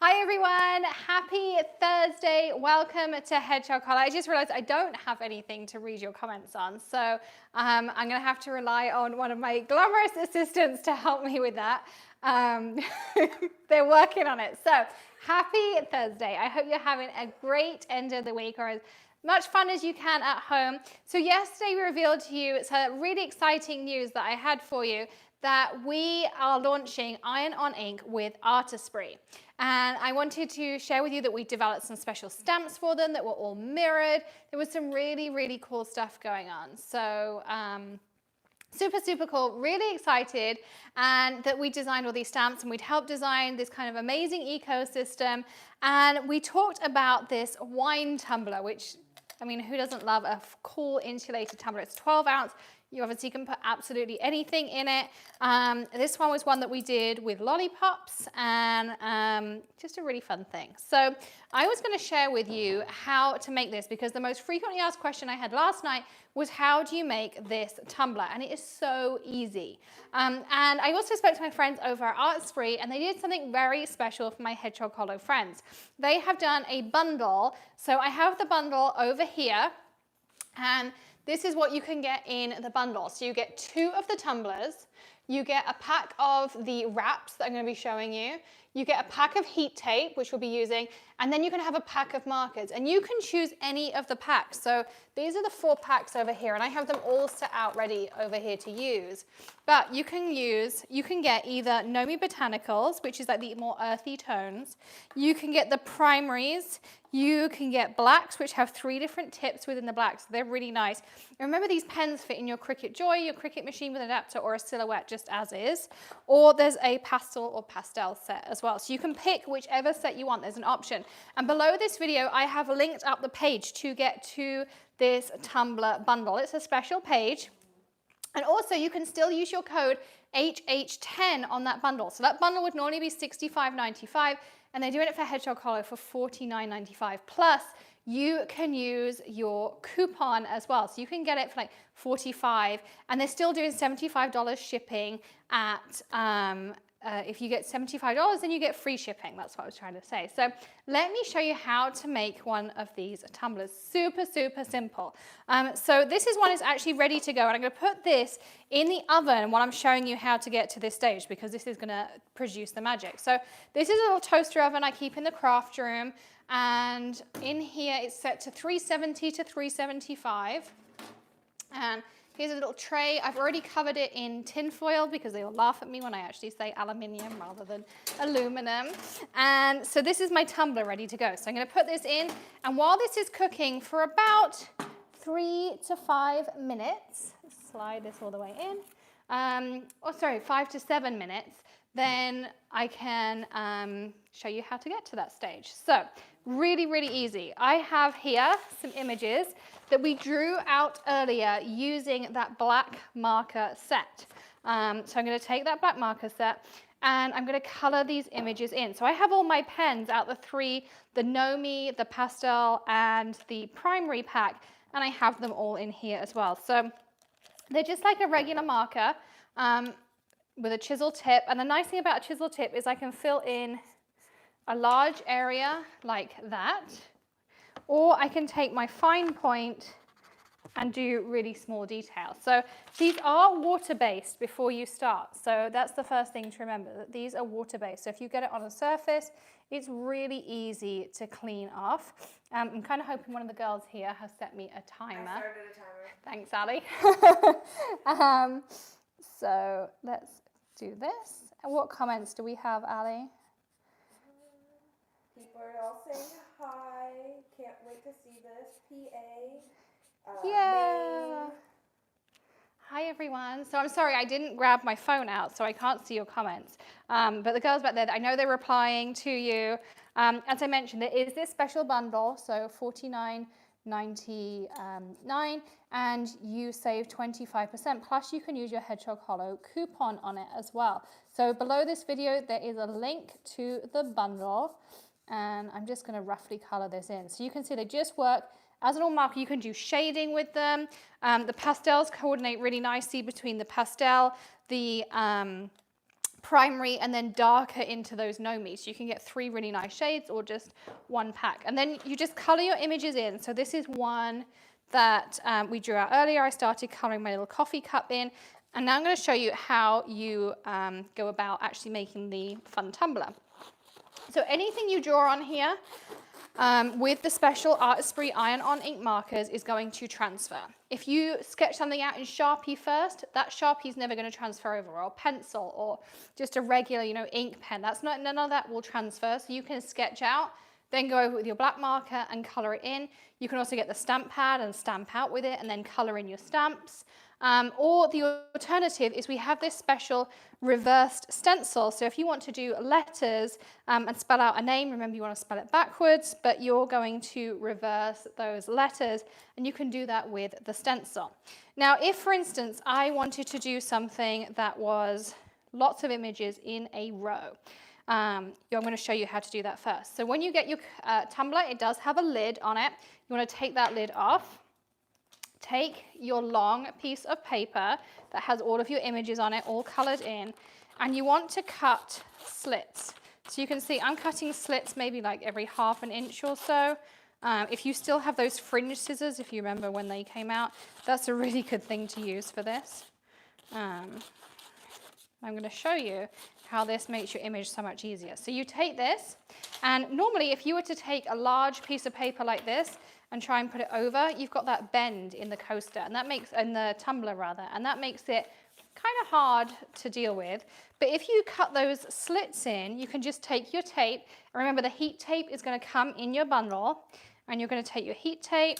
Hi everyone, happy Thursday. Welcome to Hedgehog. I just realized I don't have anything to read your comments on, so I'm going to have to rely on one of my glamorous assistants to help me with that. They're working on it. So happy Thursday. I hope you're having a great end of the week, or as much fun as you can at home. So yesterday we revealed to you some really exciting news that I had for you, that we are launching Iron on Ink with Artistry. And I wanted to share with you that we developed some special stamps for them that were all mirrored. There was some really, really cool stuff going on. So super cool, really excited, and that we designed all these stamps and we'd helped design this kind of amazing ecosystem. And we talked about this wine tumbler, which, I mean, who doesn't love a cool insulated tumbler? It's 12 ounce. You obviously can put absolutely anything in it. This one was one that we did with lollipops, and just a really fun thing. So I was going to share with you how to make this, because the most frequently asked question I had last night was, how do you make this tumbler? And it is so easy. And I also spoke to my friends over at Artistry, and they did something very special for my Hedgehog Hollow friends. They have done a bundle. So I have the bundle over here, and this is what you can get in the bundle. So you get 2 of the tumblers, you get a pack of the wraps that I'm going to be showing you, you get a pack of heat tape, which we'll be using, and then you can have a pack of markers. And you can choose any of the packs. So these are the 4 packs over here, and I have them all set out ready over here to use. But you can get either Nomi Botanicals, which is like the more earthy tones. You can get the primaries. You can get blacks, which have 3 different tips within the blacks. So they're really nice. And remember, these pens fit in your Cricut Joy, your Cricut machine with an adapter, or a silhouette just as is. Or there's a pastel or pastel set as well. So you can pick whichever set you want. There's an option. And below this video, I have linked up the page to get to this tumbler bundle. It's a special page. And also, you can still use your code HH10 on that bundle. So that bundle would normally be $65.95, and they're doing it for Hedgehog Hollow for $49.95. Plus, you can use your coupon as well. So you can get it for like $45, and they're still doing $75 shipping at, if you get $75, then you get free shipping. That's what I was trying to say. So let me show you how to make one of these tumblers. Super simple. So this is one is actually ready to go, and I'm going to put this in the oven while I'm showing you how to get to this stage, because this is going to produce the magic. So this is a little toaster oven I keep in the craft room, and in here it's set to 370 to 375. And here's a little tray. I've already covered it in tin foil because they will laugh at me when I actually say aluminium rather than aluminum. And so this is my tumbler ready to go. So I'm going to put this in, and while this is cooking for about 3 to 5 minutes, slide this all the way in, 5 to 7 minutes, then I can show you how to get to that stage. So really easy. I have here some images that we drew out earlier using that black marker set. So I'm going to take that black marker set, and I'm going to color these images in. So I have all my pens out, the 3, the Nomi, the pastel, and the primary pack, and I have them all in here as well. So they're just like a regular marker with a chisel tip. And the nice thing about a chisel tip is I can fill in a large area like that, or I can take my fine point and do really small details. So these are water-based before you start. So that's the first thing to remember, that these are water-based. So if you get it on a surface, it's really easy to clean off. I'm kind of hoping one of the girls here has set me a timer. I started a timer. Thanks, Ali. So let's do this. And what comments do we have, Ali? People are all saying hi. Can't wait to see this. PA. Yeah. Maine. Hi, everyone. So I'm sorry, I didn't grab my phone out, so I can't see your comments. But the girls back there, I know they're replying to you. As I mentioned, there is this special bundle, so $49.99, and you save 25%. Plus, you can use your Hedgehog Hollow coupon on it as well. So below this video, there is a link to the bundle, and I'm just going to roughly color this in. So you can see they just work as a normal marker. You can do shading with them. The pastels coordinate really nicely between the pastel, the primary and then darker into those no-me. So you can get 3 really nice shades or just 1 pack. And then you just color your images in. So this is one that we drew out earlier. I started coloring my little coffee cup in. And now I'm going to show you how you go about actually making the fun tumbler. So anything you draw on here with the special Artistry iron-on ink markers is going to transfer. If you sketch something out in Sharpie first, that Sharpie is never going to transfer over, or pencil, or just a regular, ink pen. None of that will transfer. So you can sketch out, then go over with your black marker and color it in. You can also get the stamp pad and stamp out with it and then color in your stamps. Or the alternative is we have this special reversed stencil. So if you want to do letters and spell out a name, remember you want to spell it backwards, but you're going to reverse those letters, and you can do that with the stencil. Now, if, for instance, I wanted to do something that was lots of images in a row, I'm going to show you how to do that first. So when you get your tumbler, it does have a lid on it. You want to take that lid off. Take your long piece of paper that has all of your images on it, all colored in, and you want to cut slits. So you can see I'm cutting slits maybe like every ½ an inch or so. If you still have those fringe scissors, if you remember when they came out, that's a really good thing to use for this. I'm going to show you how this makes your image so much easier. So you take this, and normally if you were to take a large piece of paper like this and try and put it over, you've got that bend in the coaster, and that makes, in the tumbler rather, and that makes it kind of hard to deal with. But if you cut those slits in, you can just take your tape, and remember the heat tape is going to come in your bundle, and you're going to take your heat tape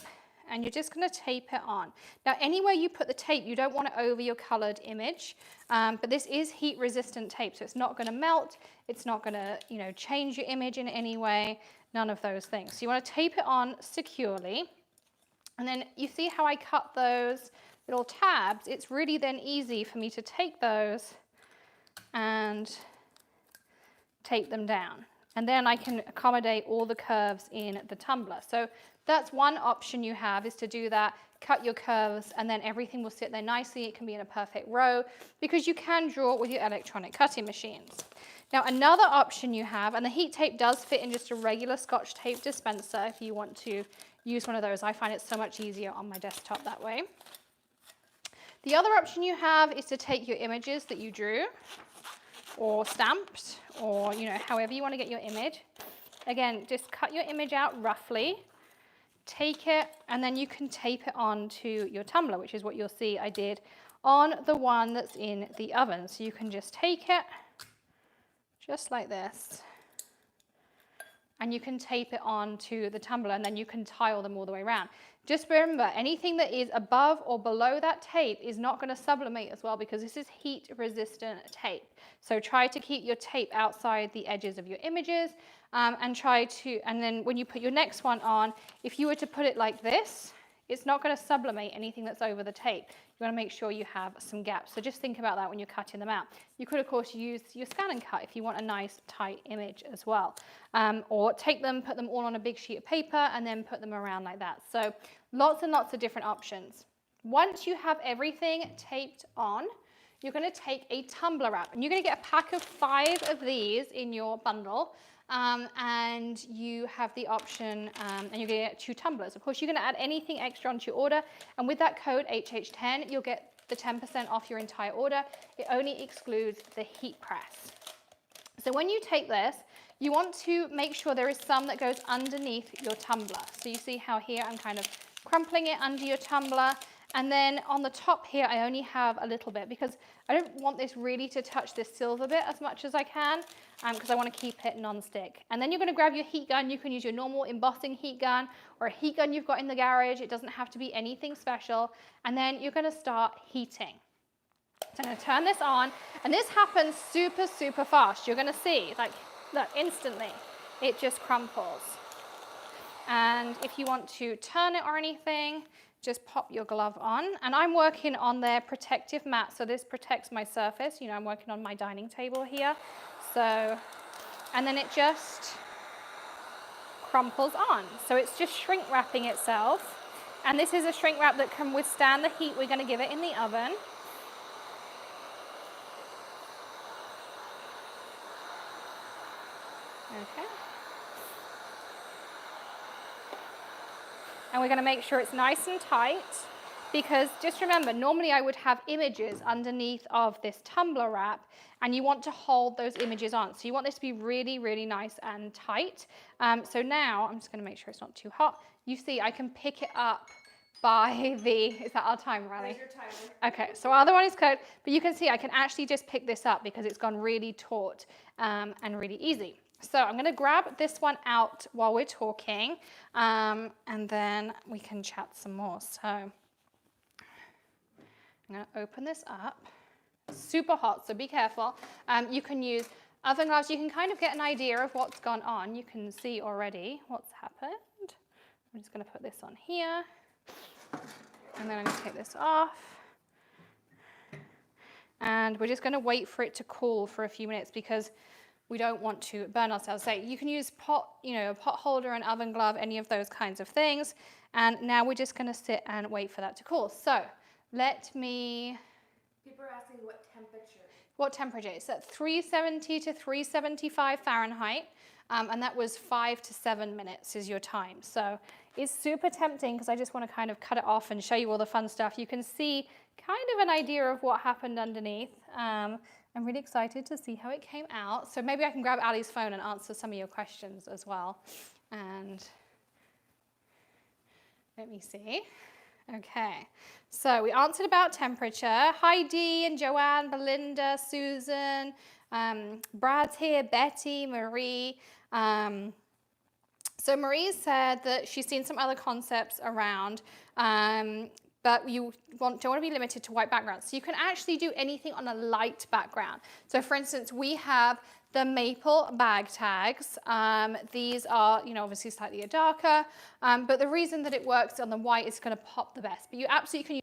and you're just going to tape it on. Now anywhere you put the tape, you don't want it over your colored image, but this is heat resistant tape, so it's not going to melt, it's not going to change your image in any way, none of those things. So you want to tape it on securely, and then you see how I cut those little tabs. It's really then easy for me to take those and tape them down, and then I can accommodate all the curves in the tumbler. So that's one option you have, is to do that, cut your curves, and then everything will sit there nicely. It can be in a perfect row because you can draw with your electronic cutting machines. Now another option you have, and the heat tape does fit in just a regular Scotch tape dispenser if you want to use one of those. I find it so much easier on my desktop that way. The other option you have is to take your images that you drew or stamped, or however you want to get your image. Again, just cut your image out roughly, take it, and then you can tape it onto your tumbler, which is what you'll see I did on the one that's in the oven. So you can just take it just like this, and you can tape it onto the tumbler, and then you can tile them all the way around. Just remember, anything that is above or below that tape is not going to sublimate as well, because this is heat resistant tape. So try to keep your tape outside the edges of your images, and then when you put your next one on, if you were to put it like this, it's not going to sublimate anything that's over the tape. You want to make sure you have some gaps. So just think about that when you're cutting them out. You could, of course, use your scan and cut if you want a nice tight image as well. Or take them, put them all on a big sheet of paper, and then put them around like that. So lots and lots of different options. Once you have everything taped on, you're going to take a tumbler wrap, and you're going to get a pack of 5 of these in your bundle. And you have the option, and you're going to get 2 tumblers. Of course, you're going to add anything extra onto your order, and with that code HH10, you'll get the 10% off your entire order. It only excludes the heat press. So when you take this, you want to make sure there is some that goes underneath your tumbler. So you see how here I'm kind of crumpling it under your tumbler, and then on the top here I only have a little bit because I don't want this really to touch this silver bit as much as I can, because I want to keep it non-stick. And then you're going to grab your heat gun. You can use your normal embossing heat gun or a heat gun you've got in the garage. It doesn't have to be anything special. And then you're going to start heating. So I'm going to turn this on, and this happens super, super fast. You're going to see, like, look, instantly, it just crumples. And if you want to turn it or anything, just pop your glove on. And I'm working on their protective mat, so this protects my surface. I'm working on my dining table here. So, and then it just crumples on. So it's just shrink wrapping itself. And this is a shrink wrap that can withstand the heat we're going to give it in the oven. Okay. And we're going to make sure it's nice and tight, because just remember, normally I would have images underneath of this tumbler wrap, and you want to hold those images on. So you want this to be really, really nice and tight. So now I'm just going to make sure it's not too hot. You see, I can pick it up by the, is that our time, Riley? There's your timer. Okay, so our other one is cooked, but you can see I can actually just pick this up because it's gone really taut and really easy. So I'm going to grab this one out while we're talking, and then we can chat some more. So I'm going to open this up. Super hot, so be careful. You can use oven gloves. You can kind of get an idea of what's gone on. You can see already what's happened. I'm just going to put this on here, and then I'm going to take this off. And we're just going to wait for it to cool for a few minutes because we don't want to burn ourselves. So you can use pot, a pot holder, an oven glove, any of those kinds of things. And now we're just going to sit and wait for that to cool. So let me... People are asking what temperature. What temperature? It's at 370 to 375 Fahrenheit. And that was 5 to 7 minutes is your time. So it's super tempting because I just want to kind of cut it off and show you all the fun stuff. You can see kind of an idea of what happened underneath. I'm really excited to see how it came out. So maybe I can grab Ali's phone and answer some of your questions as well. And let me see. Okay, so we answered about temperature. Heidi and Joanne, Belinda, Susan, Brad's here, Betty, Marie. So Marie said that she's seen some other concepts around, but you don't want to be limited to white backgrounds. So you can actually do anything on a light background. So for instance, we have the maple bag tags. These are, obviously slightly darker, but the reason that it works on the white is going to pop the best. But you absolutely can use